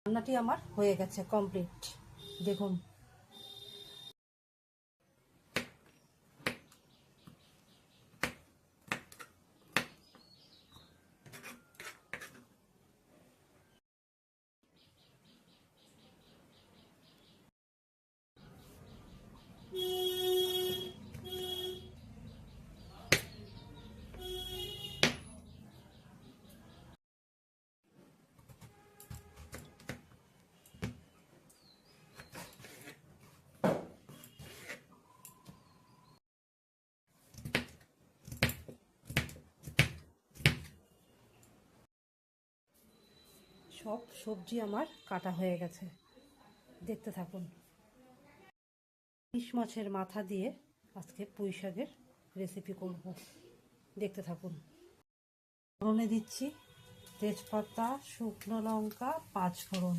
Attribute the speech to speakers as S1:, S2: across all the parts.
S1: রান্নাটি আমার হয়ে গেছে কমপ্লিট। দেখুন সব সবজি আমার কাটা হয়ে গেছে, দেখতে থাকুন। ইলিশ মাছের মাথা দিয়ে আজকে পুঁই শাকের রেসিপি করব, দেখতে থাকুন। ফোড়নে দিচ্ছি তেজপাতা, শুকনো লঙ্কা, 5 ফোড়ন,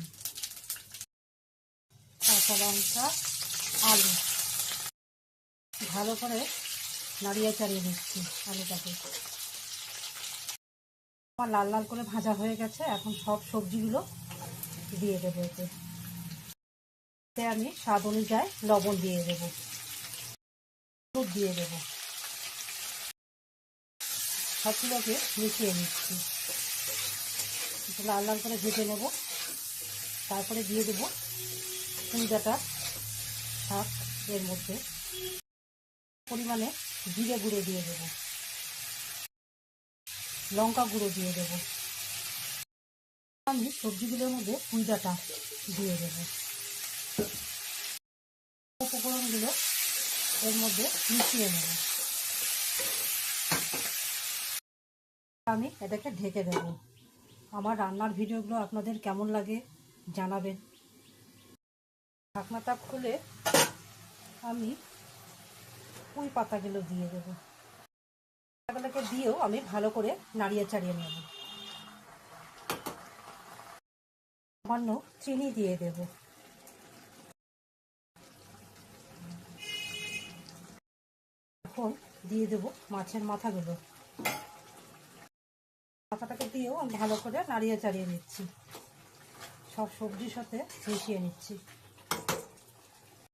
S1: কাঁচা লঙ্কা, আলু। ভালো করে নাড়িয়ে চাড়িয়ে নিচ্ছি আলুটাকে। আমার লাল লাল করে ভাজা হয়ে গেছে। এখন সব সবজিগুলো দিয়ে দেবো এতে। আমি স্বাদ অনুযায়ী লবণ দিয়ে দেবো, হলুদ দিয়ে দেবো। সবগুলোকে মিশিয়ে নিচ্ছি, একটু লাল লাল করে ভেজে নেব। তারপরে দিয়ে দেবো পুঁই ডাঁটা শাক। এর মধ্যে পরিমাণে জিরে গুঁড়ো দিয়ে দেবো, লঙ্কা গুঁড়ো দিয়ে দেবো। আমি সবজিগুলোর মধ্যে পুঁই ডাঁটা দিয়ে দেবো। উপকরণগুলো এর মধ্যে মিশিয়ে নেব। আমি এটাকে ঢেকে দেব। আমার রান্নার ভিডিওগুলো আপনাদের কেমন লাগে জানাবেন। ঢাকনাটা খুলে আমি পুঁই পাতাগুলো দিয়ে দেব। পাতাগুলোকে দিয়েও আমি ভালো করে নাড়িয়ে চাড়িয়ে নেব। সামান্য চিনি দিয়ে দেব। এখন দিয়ে দেব মাছের মাথাগুলো। মাথাটাকে দিয়েও আমি ভালো করে নাড়িয়ে চাড়িয়ে নিচ্ছি, সব সবজির সাথে মিশিয়ে নিচ্ছি।